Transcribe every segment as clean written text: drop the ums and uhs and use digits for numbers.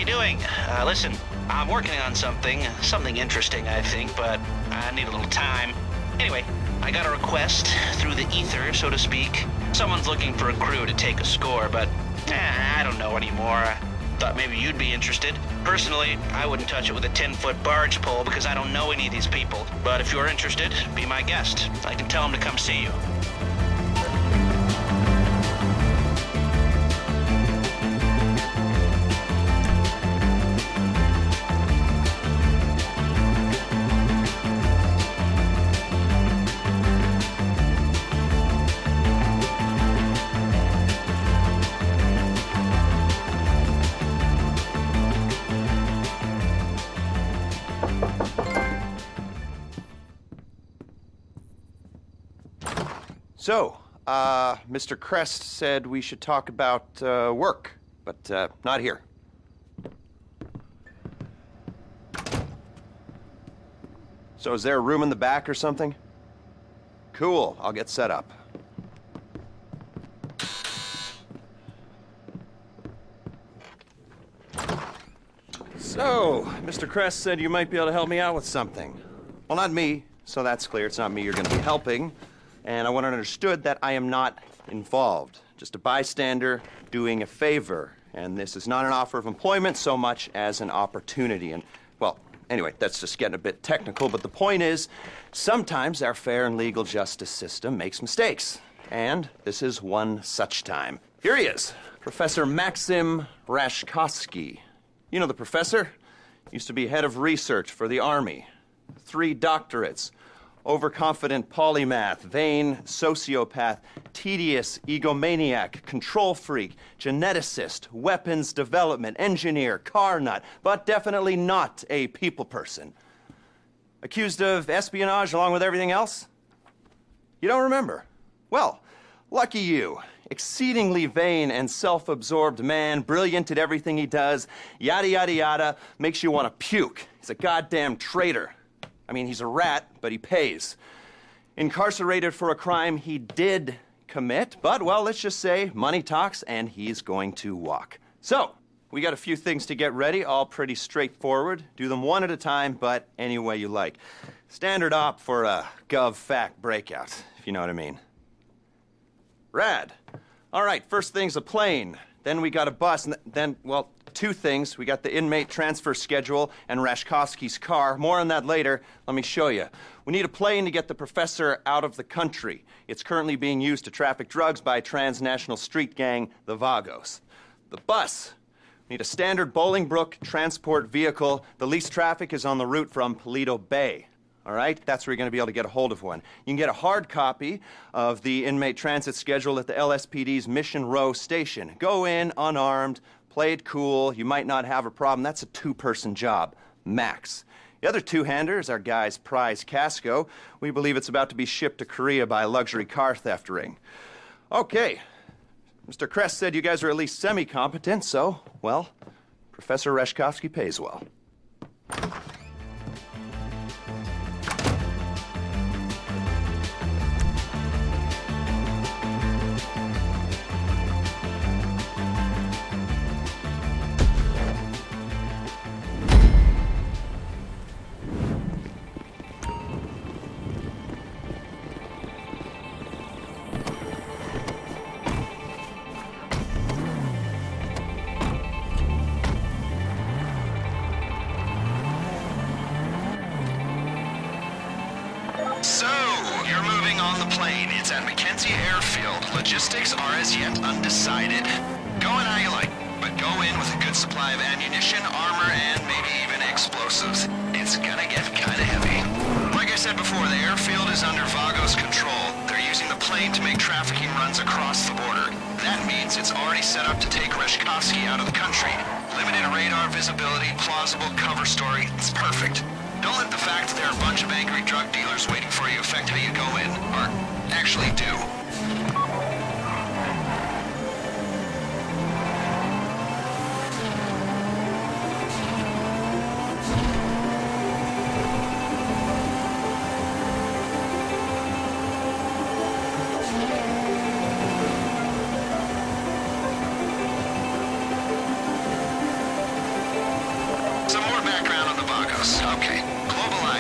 you doing? Listen, I'm working on something interesting, I think, but I need a little time. Anyway, I got a request through the ether, so to speak. Someone's looking for a crew to take a score, but I don't know anymore. Thought maybe you'd be interested. Personally, I wouldn't touch it with a 10-foot barge pole because I don't know any of these people. But if you're interested, be my guest. I can tell them to come see you. So, Mr. Crest said we should talk about work, but not here. So is there a room in the back or something? Cool, I'll get set up. So, Mr. Crest said you might be able to help me out with something. Well, not me, so that's clear. It's not me you're going to be helping. And I want it understood that I am not involved. Just a bystander doing a favor. And this is not an offer of employment so much as an opportunity. And, well, anyway, that's just getting a bit technical. But the point is, sometimes our fair and legal justice system makes mistakes. And this is one such time. Here he is, Professor Maxim Rashkovsky. You know the professor? Used to be head of research for the Army. 3 doctorates. Overconfident polymath, vain sociopath, tedious egomaniac, control freak, geneticist, weapons development, engineer, car nut, but definitely not a people person. Accused of espionage along with everything else? You don't remember? Well, lucky you. Exceedingly vain and self-absorbed man, brilliant at everything he does, yada yada yada, makes you want to puke. He's a goddamn traitor. I mean, he's a rat, but he pays. Incarcerated for a crime he did commit, but, well, let's just say money talks, and he's going to walk. So, we got a few things to get ready, all pretty straightforward. Do them one at a time, but any way you like. Standard op for a gov-fact breakout, if you know what I mean. Rad. All right, first thing's a plane. Then we got a bus, and then, well, 2 things. We got the inmate transfer schedule and Rashkovsky's car. More on that later. Let me show you. We need a plane to get the professor out of the country. It's currently being used to traffic drugs by transnational street gang, the Vagos. The bus. We need a standard Bolingbrook transport vehicle. The least traffic is on the route from Paleto Bay. All right? That's where you're going to be able to get a hold of one. You can get a hard copy of the inmate transit schedule at the LSPD's Mission Row station. Go in unarmed, play it cool. You might not have a problem. That's a 2-person job, max. The other 2-hander is our guy's prize Casco. We believe it's about to be shipped to Korea by a luxury car theft ring. Okay. Mr. Crest said you guys are at least semi-competent, so, well, Professor Rashkovsky pays well. Logistics are as yet undecided. Go in how you like, but go in with a good supply of ammunition, armor, and maybe even explosives. It's gonna get kinda heavy. Like I said before, the airfield is under Vagos control. They're using the plane to make trafficking runs across the border. That means it's already set up to take Rashkovsky out of the country. Limited radar visibility, plausible cover story. It's perfect. Don't let the fact that there are a bunch of angry drug dealers waiting for you affect how you go in, or actually do.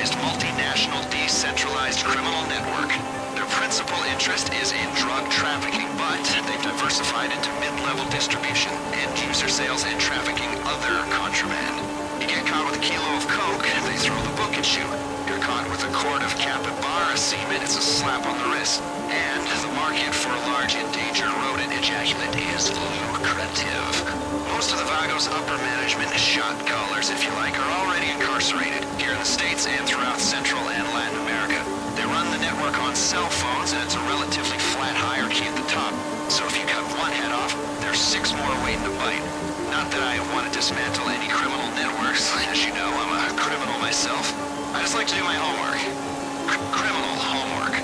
organized, multinational, decentralized criminal network. Their principal interest is in drug trafficking, but they've diversified into mid-level distribution, end-user sales, and trafficking other contraband. You get caught with a kilo of coke, they throw the book at you. You're caught with a quart of capybara semen, it's a slap on the wrist. And the market for large endangered rodent ejaculate is lucrative. Most of the Vagos' upper management, shot callers if you like, are already incarcerated here in the States and throughout Central and Latin America. They run the network on cell phones, and it's a relatively flat hierarchy at the top. So if you cut one head off, there's 6 more waiting to bite. Not that I want to dismantle any criminal networks. As you know, I'm a criminal myself. I just like to do my homework. Criminal homework.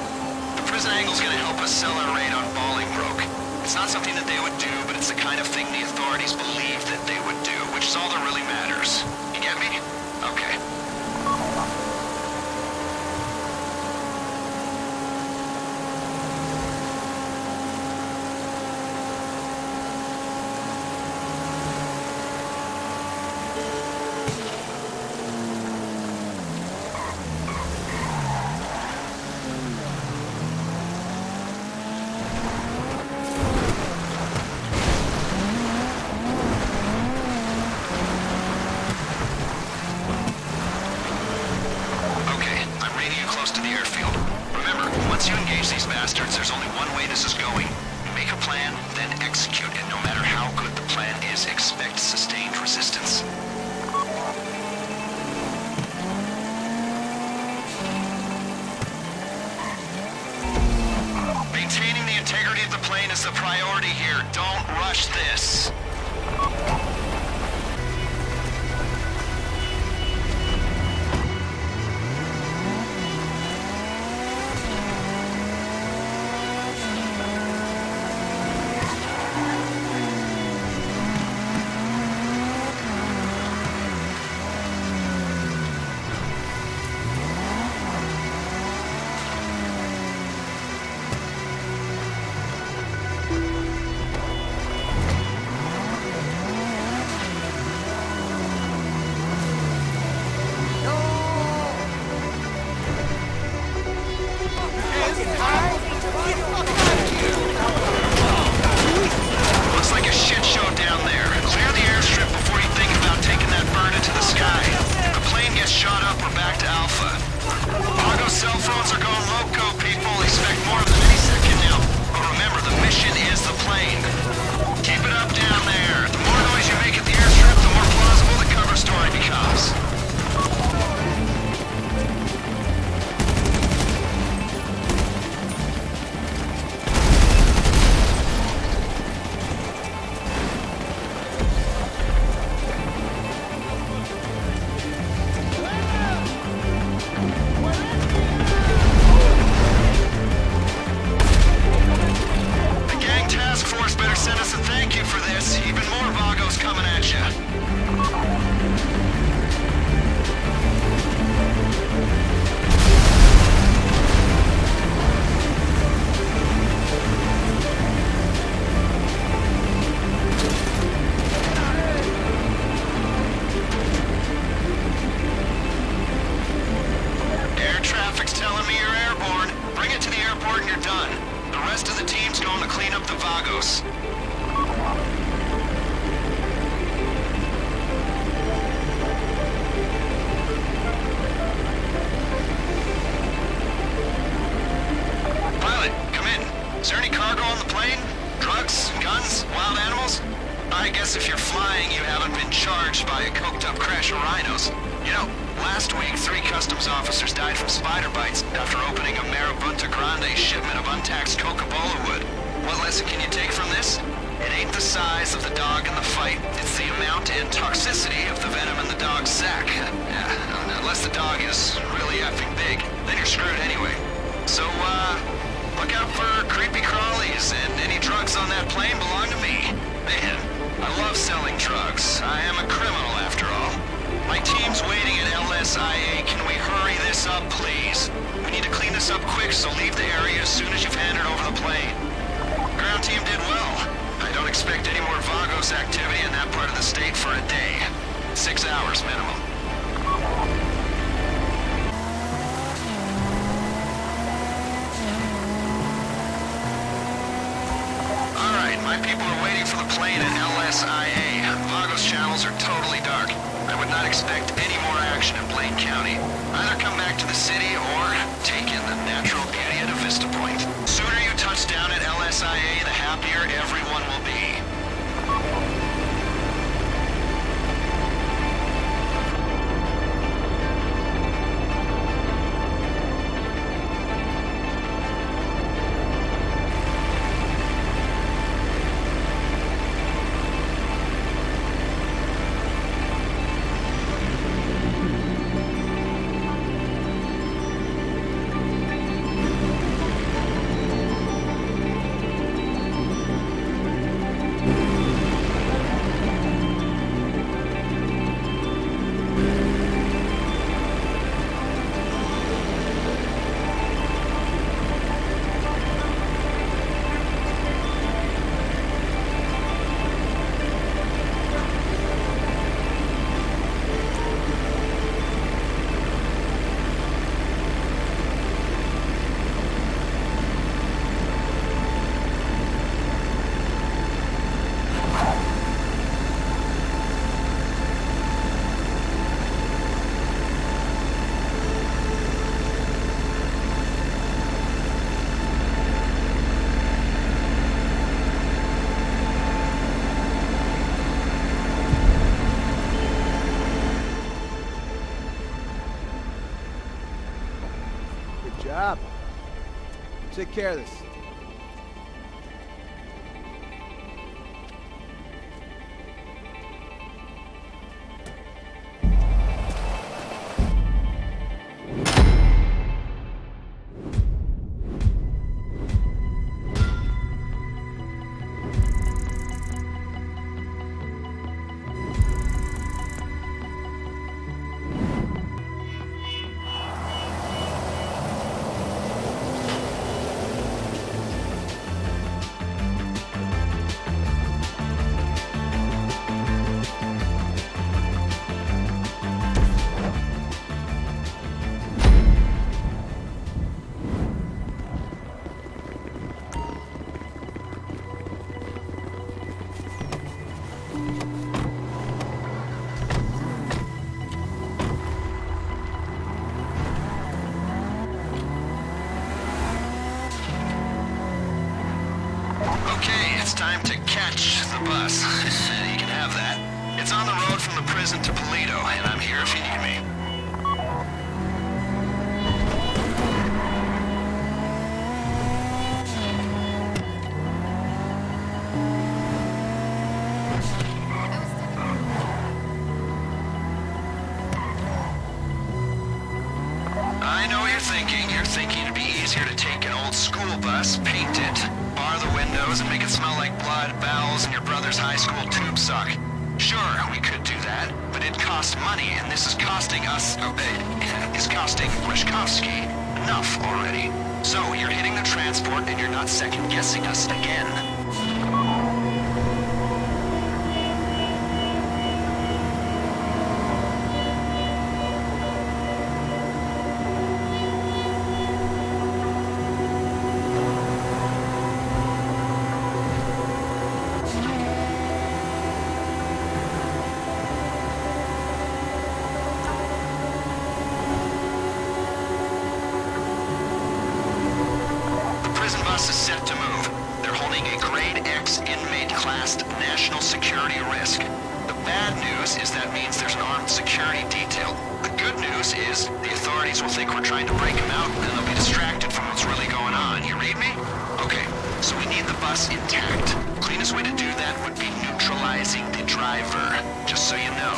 The prison angle's gonna help us sell our raid on Bolingbroke. It's not something that they would do, but it's the kind of thing the authorities believe that they would do, which is all that really matters. You get me? Okay. There's only one way this is going. Make a plan, then execute it. No matter how good the plan is, expect sustained resistance. Maintaining the integrity of the plane is the priority here. Don't rush this. Last week, 3 customs officers died from spider bites after opening a Marabunta Grande shipment of untaxed Coca-Cola wood. What lesson can you take from this? It ain't the size of the dog in the fight, it's the amount and toxicity of the venom in the dog's sack. Unless the dog is really effing big, then you're screwed anyway. So, look out for creepy crawlies, and any drugs on that plane belong to me. Man, I love selling drugs. I am a criminal after all. My team's waiting at LSIA. Can we hurry this up, please? We need to clean this up quick, so leave the area as soon as you've handed over the plane. Ground team did well. I don't expect any more Vagos activity in that part of the state for a day. 6 hours minimum. People are waiting for the plane at LSIA. Vagos channels are totally dark. I would not expect any more action in Blaine County. Either come back to the city or take in the natural beauty at a Vista Point. Sooner you touch down at LSIA, the happier everyone will be. Job. Take care of this. Time to catch the bus. You can have that. It's on the road from the prison to Polito, and I'm here if you need me. I know what you're thinking. You're thinking it'd be easier to take an old school bus, paint it, bar the windows, and make it smell like blood, bowels, and your brother's high school tube sock. Sure, we could do that, but it costs money, and this is costing us, is costing Rashkovsky enough already. So you're hitting the transport, and you're not second-guessing us again. Is set to move. They're holding a grade X inmate-classed national security risk. The bad news is that means there's an armed security detail. The good news is the authorities will think we're trying to break them out, and they'll be distracted from what's really going on. You read me? Okay, so we need the bus intact. Cleanest way to do that would be neutralizing the driver, just so you know.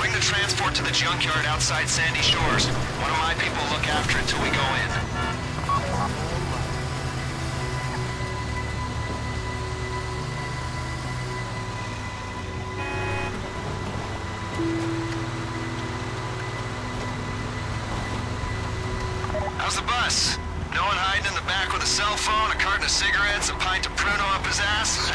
Bring the transport to the junkyard outside Sandy Shores. One of my people will look after it till we go in. How's the bus? No one hiding in the back with a cell phone, a carton of cigarettes, a pint of Pruno up his ass?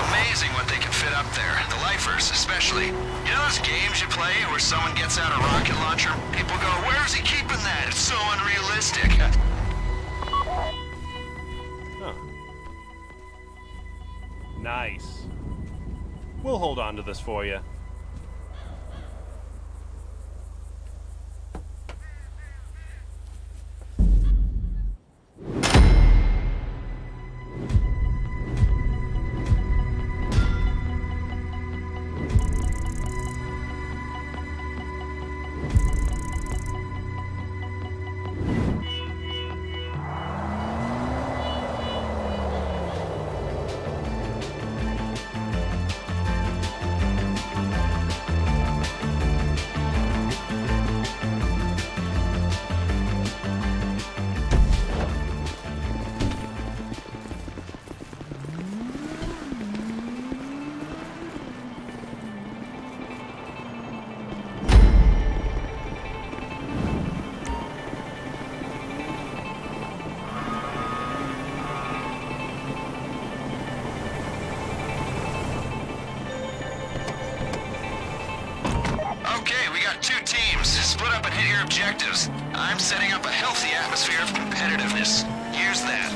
Amazing what they can fit up there. The lifers, especially. You know those games you play where someone gets out a rocket launcher? People go, where's he keeping that? It's so unrealistic. Huh. Nice. We'll hold on to this for you. Split up and hit your objectives. I'm setting up a healthy atmosphere of competitiveness. Use that.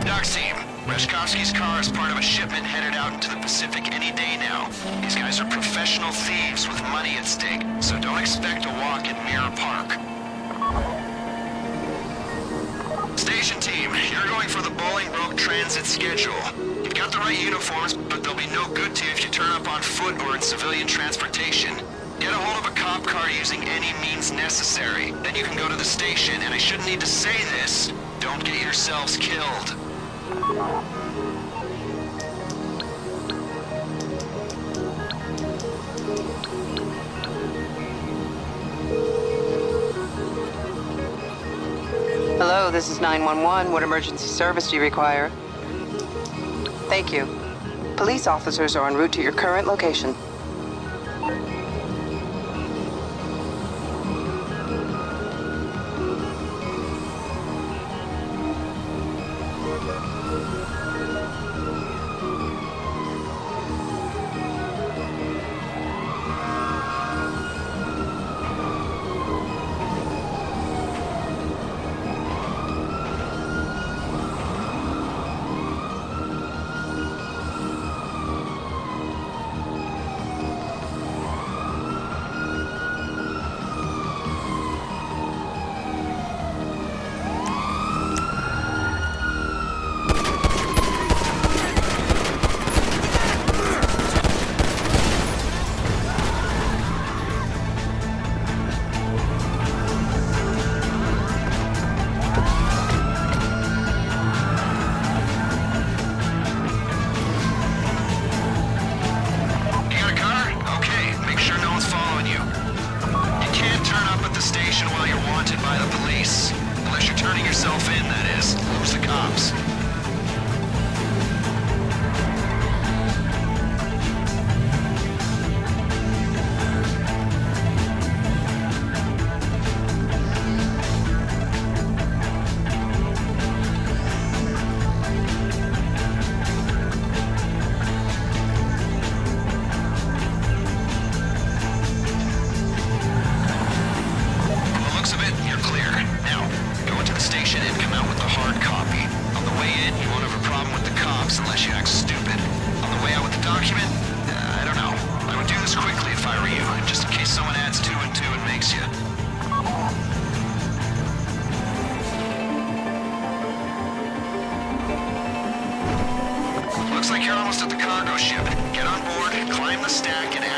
Docs team, Rashkovsky's car is part of a shipment headed out into the Pacific any day now. These guys are professional thieves with money at stake, so don't expect a walk in Mirror Park. Station team, you're going for the Bolingbroke transit schedule. You've got the right uniforms, but they'll be no good to you if you turn up on foot or in civilian transportation. Get a hold of a cop car using any means necessary. Then you can go to the station, and I shouldn't need to say this, don't get yourselves killed. Hello, this is 911. What emergency service do you require? Thank you. Police officers are en route to your current location.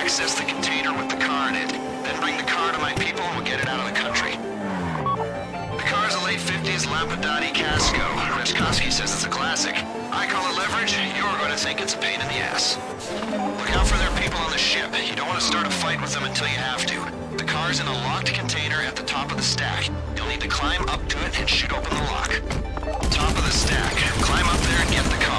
Access the container with the car in it. Then bring the car to my people and we'll get it out of the country. The car is a late 50s Lampadati Casco. Rashkovsky says it's a classic. I call it leverage, you're going to think it's a pain in the ass. Look out for their people on the ship. You don't want to start a fight with them until you have to. The car's in a locked container at the top of the stack. You'll need to climb up to it and shoot open the lock. Top of the stack. Climb up there and get the car.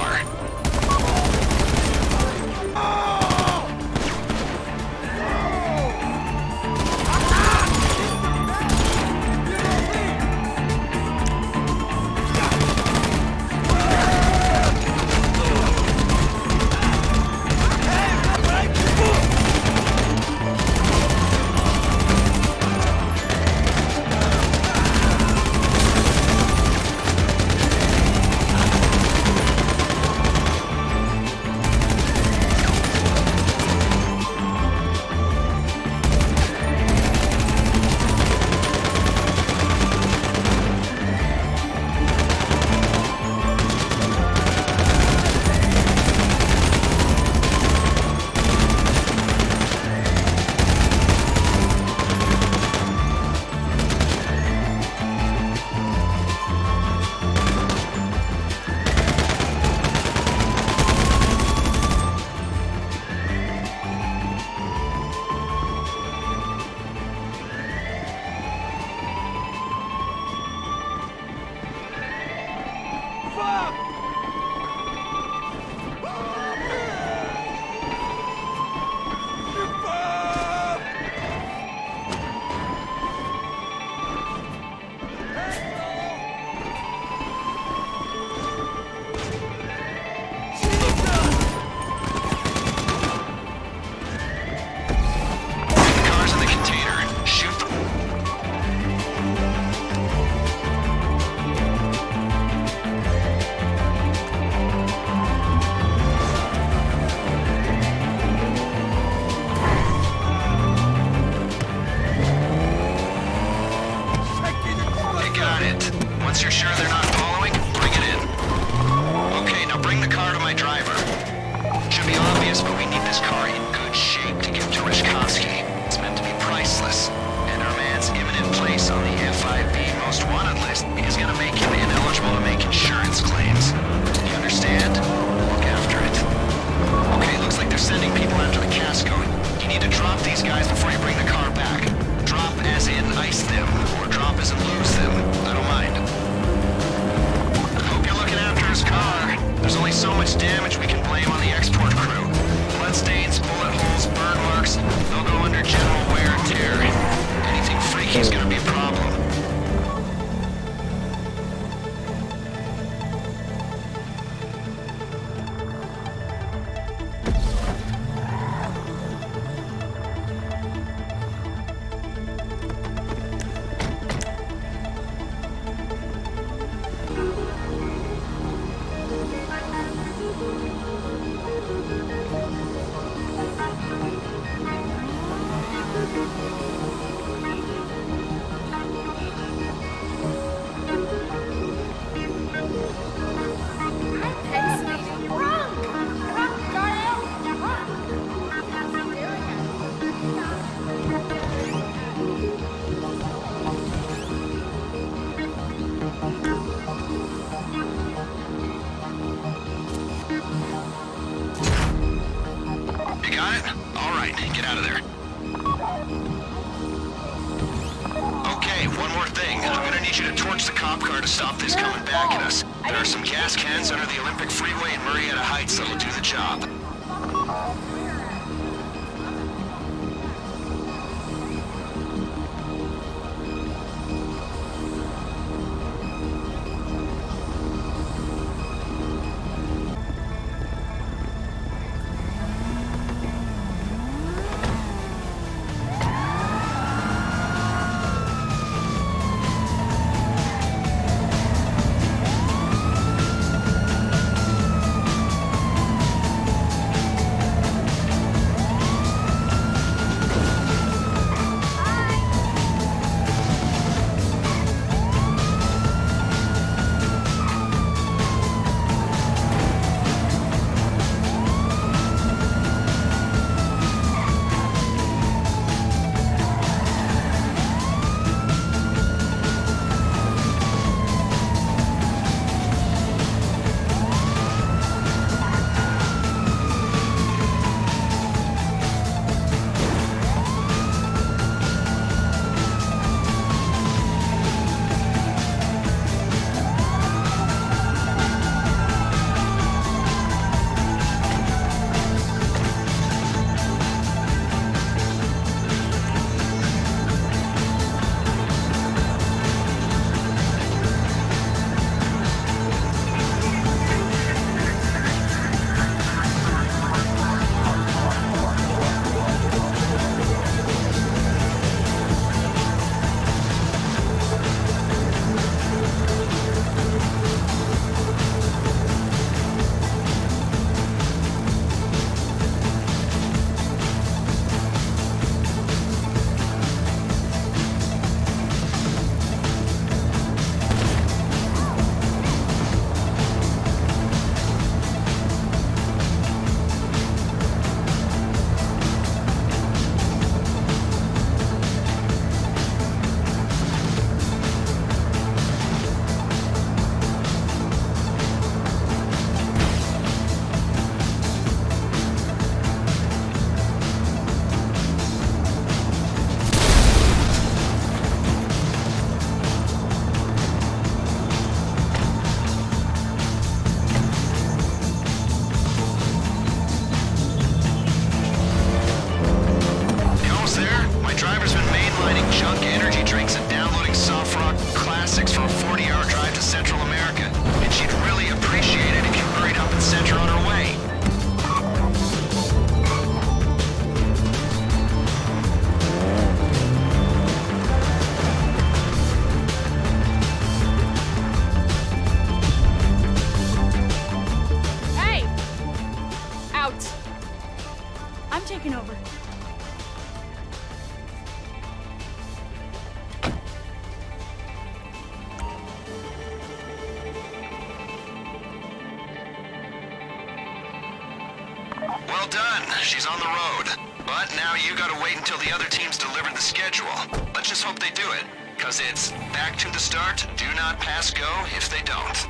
Well done. She's on the road. But now you gotta wait until the other teams deliver the schedule. Let's just hope they do it. Cause it's back to the start, do not pass go if they don't.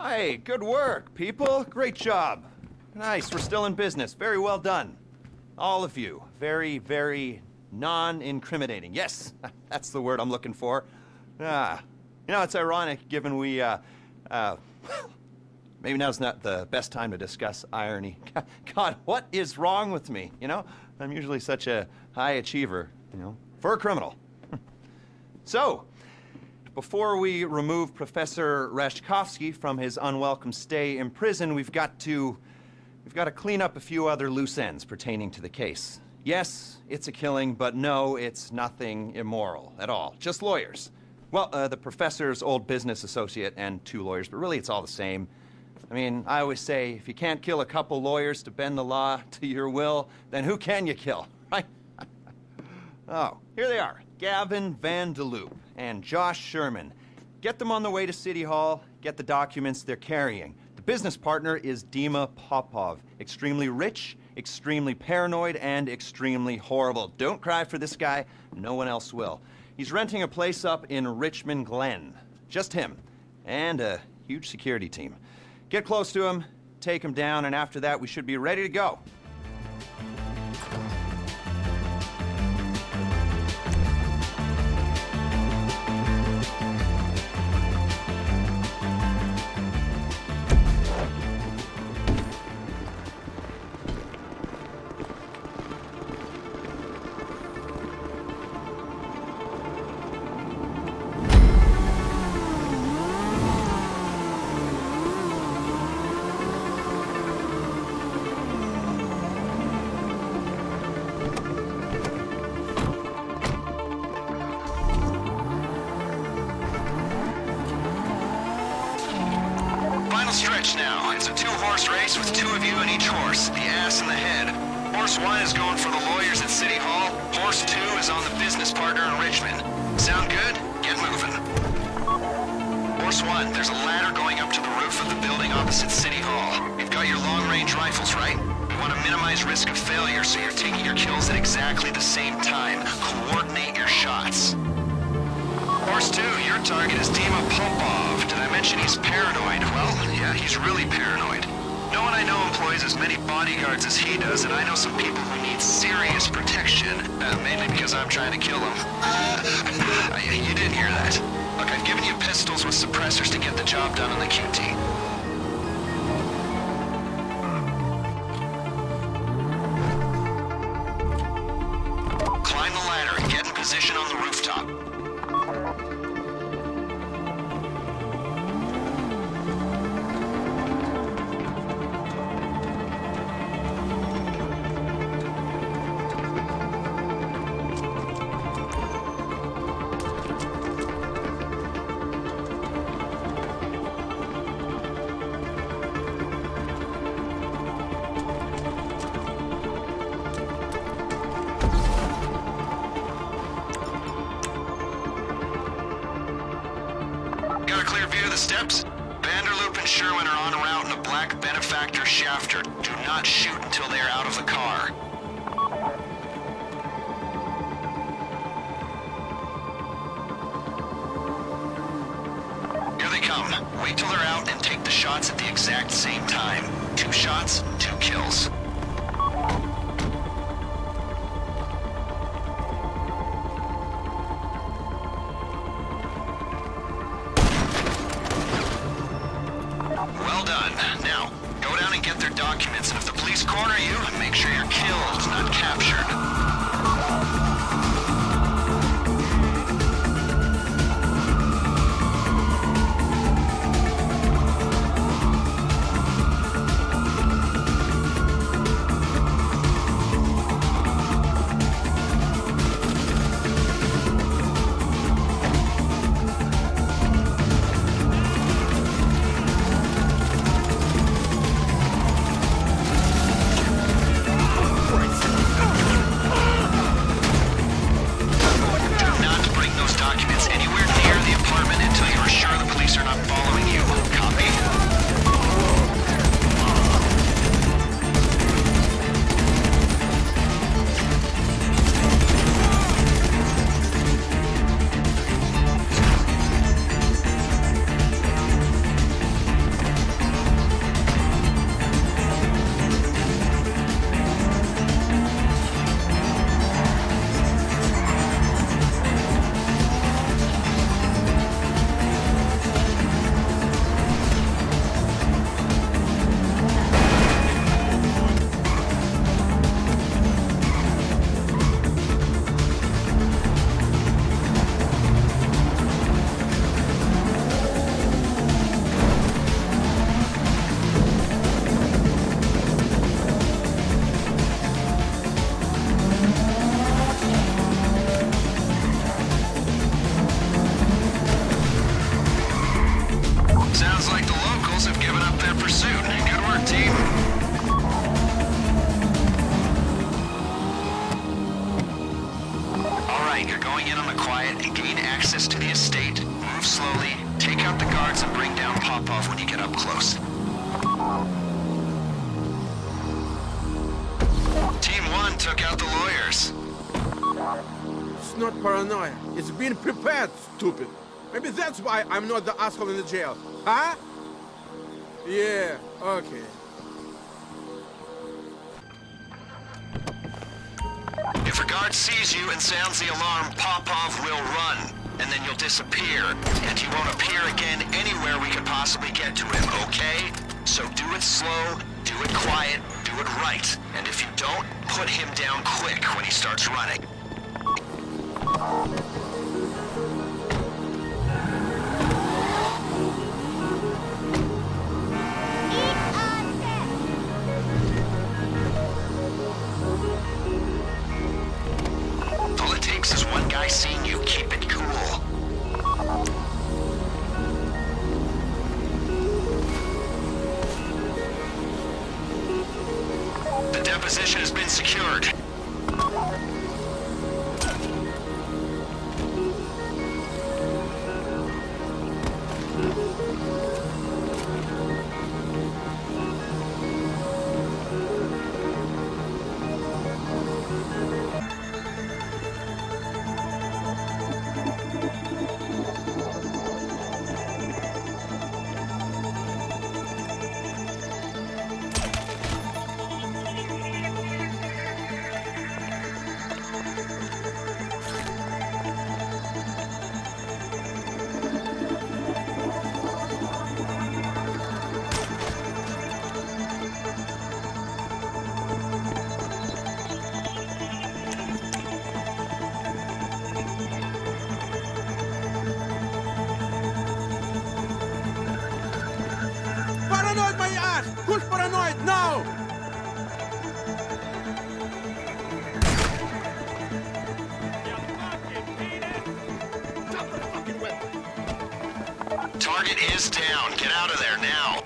Hey, good work, people. Great job. Nice, we're still in business. Very well done. All of you. Very, very non-incriminating. Yes, that's the word I'm looking for. You know, it's ironic given we, maybe now's not the best time to discuss irony. God, what is wrong with me, you know? I'm usually such a high achiever, you know, for a criminal. So, before we remove Professor Rashkovsky from his unwelcome stay in prison, we've got to clean up a few other loose ends pertaining to the case. Yes, it's a killing, but no, it's nothing immoral at all. Just lawyers. Well, the professor's old business associate and 2 lawyers, but really it's all the same. I mean, I always say, if you can't kill a couple lawyers to bend the law to your will, then who can you kill, right? Oh, here they are. Gavin Van de Loop and Josh Sherman. Get them on the way to City Hall, get the documents they're carrying. The business partner is Dima Popov. Extremely rich, extremely paranoid, and extremely horrible. Don't cry for this guy, no one else will. He's renting a place up in Richmond Glen. Just him, and a huge security team. Get close to him, take him down, and after that we should be ready to go. Stretch now. It's a 2-horse race with 2 of you in each horse, the ass and the head. Horse 1 is going for the lawyers at City Hall. Horse 2 is on the business partner in Richmond. Sound good? Get moving. Horse 1, there's a ladder going up to the roof of the building opposite City Hall. You've got your long-range rifles, right? You want to minimize risk of failure, so you're taking your kills at exactly the same time. Coordinate your shots. Horse 2, your target is Dima Popov. Did I mention he's paranoid? Well, yeah, he's really paranoid. No one I know employs as many bodyguards as he does, and I know some people who need serious protection, mainly because I'm trying to kill them. You didn't hear that. Look, I've given you pistols with suppressors to get the job done on the QT. Climb the ladder and get in position on the rooftop. Steps. Vanderloop and Sherwin are en route in a black benefactor shafter. Do not shoot until they are out of the car. Here they come. Wait till they're out and take the shots at the exact same time. 2 shots, 2 kills. get their documents, and if the police corner you, make sure you're killed, not captured. Not paranoia. It's being prepared, stupid. Maybe that's why I'm not the asshole in the jail. Huh? Yeah, okay. If a guard sees you and sounds the alarm, Popov will run. And then you'll disappear. And he won't appear again anywhere we could possibly get to him, okay? So do it slow, do it quiet, do it right. And if you don't, put him down quick when he starts running. All it takes is one guy seeing you. Keep it cool. The deposition has been secured. Paranoid, my ass! Who's paranoid now? Target is down. Get out of there now.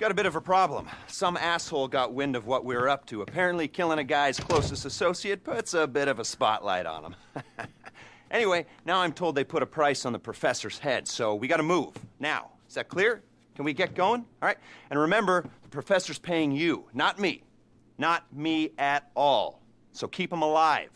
Got a bit of a problem. Some asshole got wind of what we were up to. Apparently killing a guy's closest associate puts a bit of a spotlight on him. Anyway, now I'm told they put a price on the professor's head, so we gotta move. Now, is that clear? Can we get going? All right? And remember, the professor's paying you, not me. Not me at all. So keep him alive.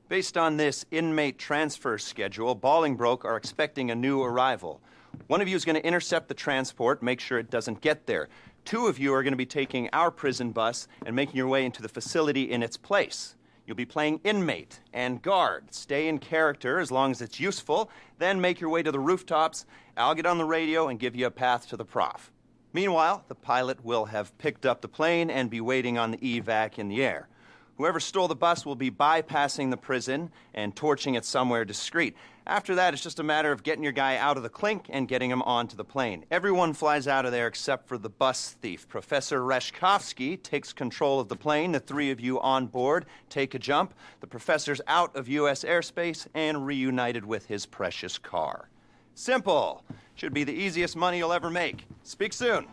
Based on this inmate transfer schedule, Bolingbroke are expecting a new arrival. One of you is going to intercept the transport, make sure it doesn't get there. 2 of you are going to be taking our prison bus and making your way into the facility in its place. You'll be playing inmate and guard. Stay in character as long as it's useful, then make your way to the rooftops. I'll get on the radio and give you a path to the prof. Meanwhile, the pilot will have picked up the plane and be waiting on the evac in the air. Whoever stole the bus will be bypassing the prison and torching it somewhere discreet. After that, it's just a matter of getting your guy out of the clink and getting him onto the plane. Everyone flies out of there except for the bus thief. Professor Rashkovsky takes control of the plane. The 3 of you on board take a jump. The professor's out of U.S. airspace and reunited with his precious car. Simple. Should be the easiest money you'll ever make. Speak soon.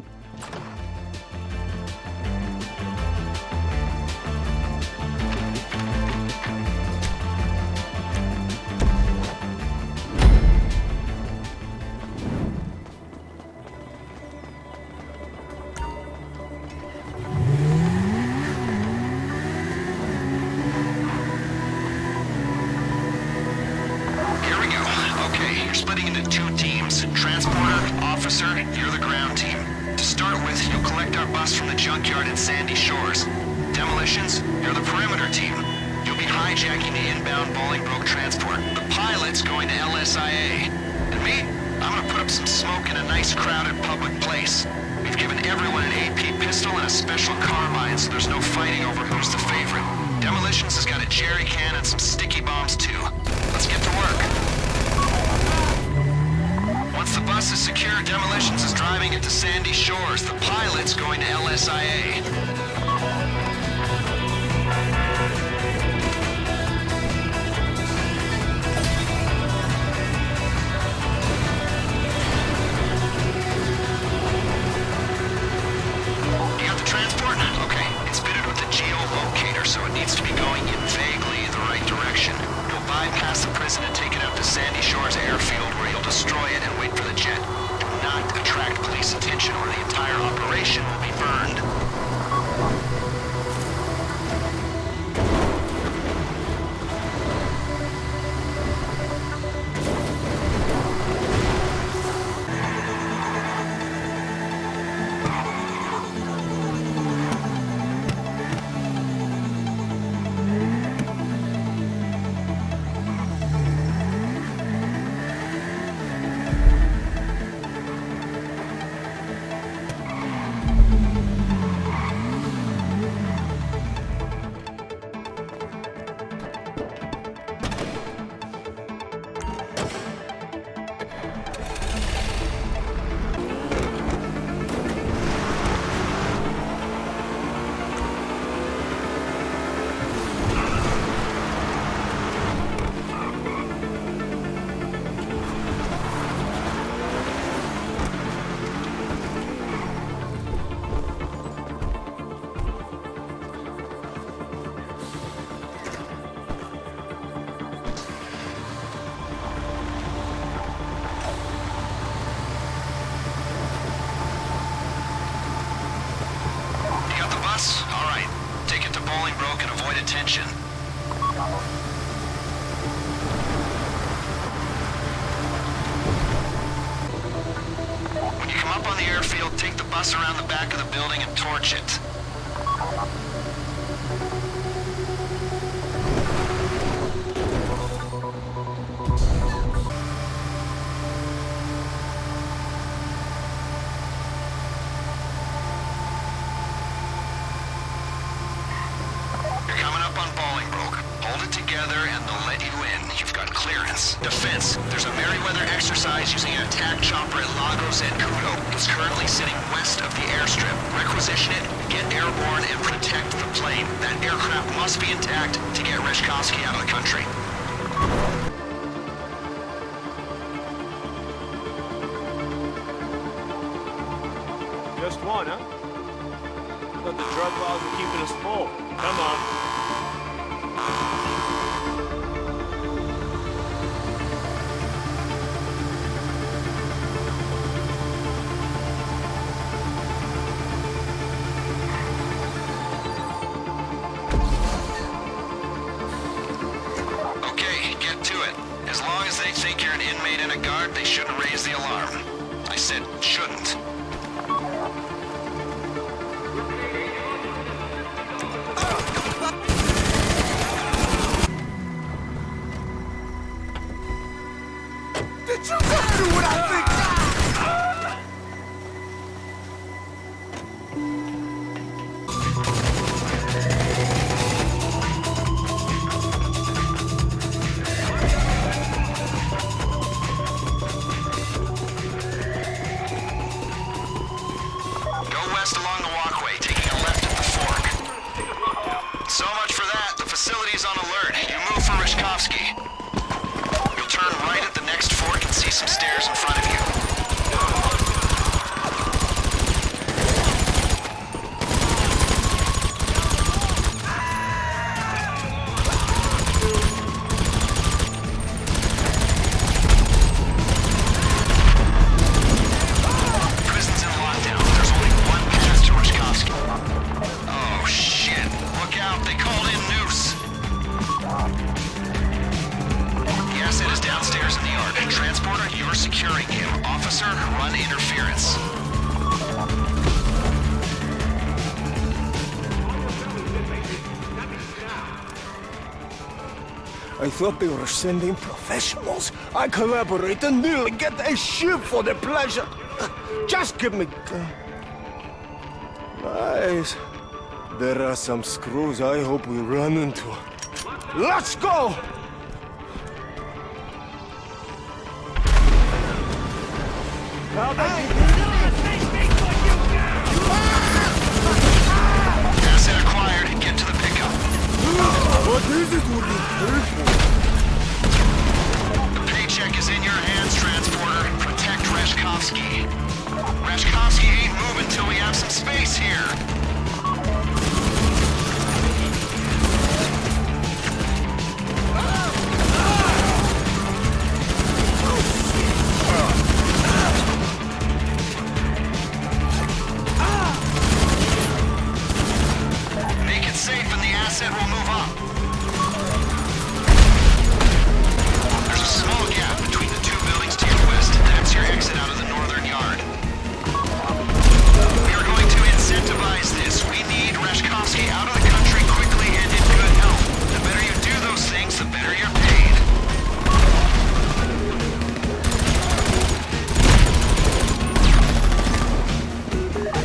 Using an attack chopper at Lagos and Kudo. It's currently sitting west of the airstrip. Requisition it, get airborne, and protect the plane. That aircraft must be intact to get Rashkovsky out of the country. Just one, huh? The drug laws are keeping us full. Come on. Okay, get to it. As long as they think you're an inmate and a guard, they shouldn't raise the alarm. I said shouldn't. Did you just do what I think? Go west along the walkway, taking a left at the fork. So much for that. The facility's on alert. You move for Rashkovsky. You'll turn right at the next fork and see some stairs in front of you. Prison's in lockdown. There's only one path to Rashkovsky. Oh, shit. Look out. They called in Noose. The asset is downstairs in the yard. Transporter, you're securing him. Officer, run interference. I thought they were sending professionals. I collaborate and nearly get a ship for the pleasure. Just give me... Nice. There are some screws I hope we run into. Let's go! Asset acquired. Get to the pickup. What is it with you people? The paycheck is in your hands, Transporter. Protect Rashkovsky. Rashkovsky ain't moving till we have some space here. Make it safe and the asset will move up. There's a small gap between the two buildings to your west. That's your exit out of the northern yard. We are going to incentivize this. We need Rashkovsky out of the country quickly and in good health. The better you do those things, the better you're paid.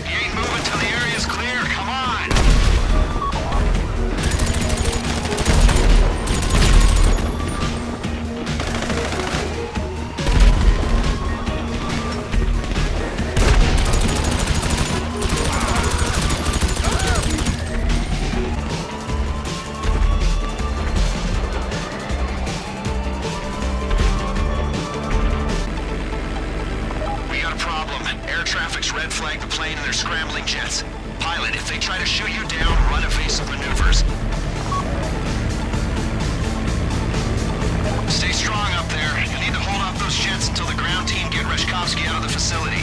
You ain't moving till the area's clear. Come on. We got a problem. Air traffic's red flagged the plane and they're scrambling jets. Pilot, if they try to shoot you down, run evasive maneuvers. Stay strong up there. You need to hold off those jets until the ground team get Rashkovsky out of the facility.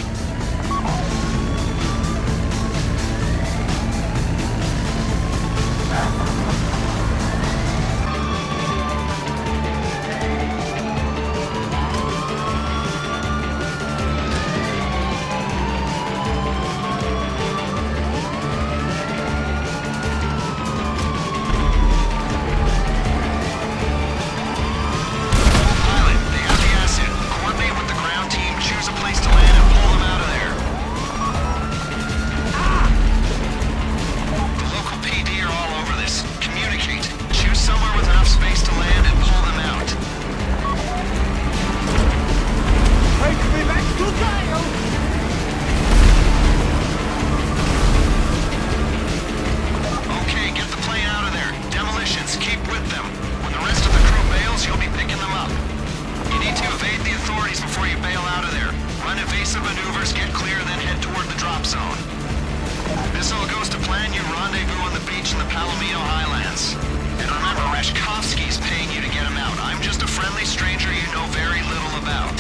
friendly stranger you know very little about.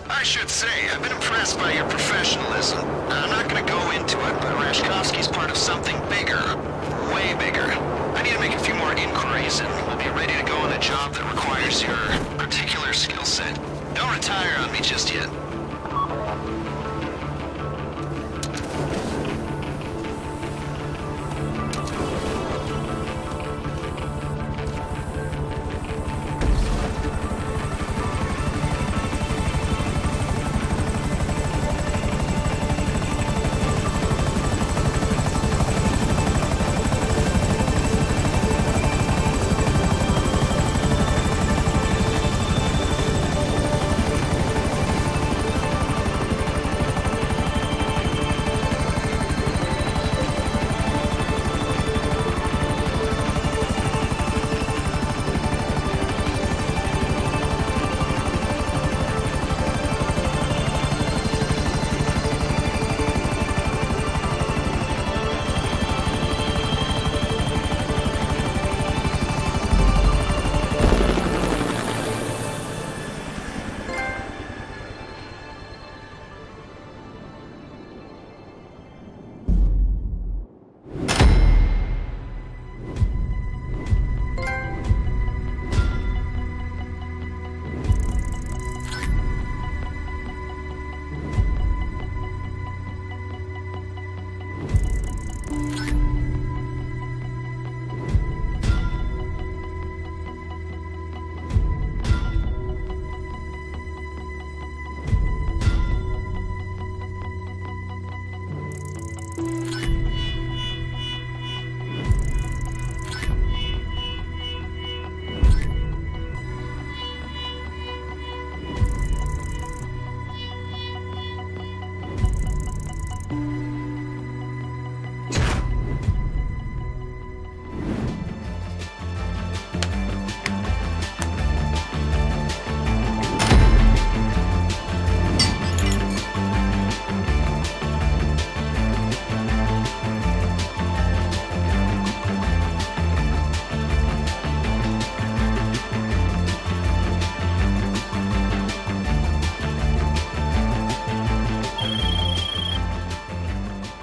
I should say, I've been impressed by your professionalism. I'm not gonna go into it, but Rashkovsky's part of something bigger. Way bigger. I need to make a few more inquiries, and we'll be ready to go on a job that requires your particular skill set. Don't retire on me just yet.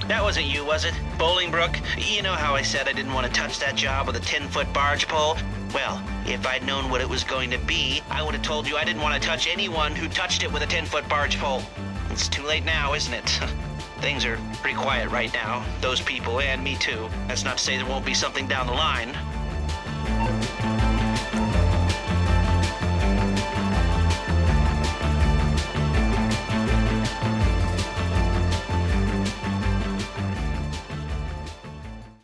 That wasn't you, was it? Bolingbroke? You know how I said I didn't want to touch that job with a 10-foot barge pole? Well, if I'd known what it was going to be, I would have told you I didn't want to touch anyone who touched it with a 10-foot barge pole. It's too late now, isn't it? Things are pretty quiet right now. Those people and me too. That's not to say there won't be something down the line.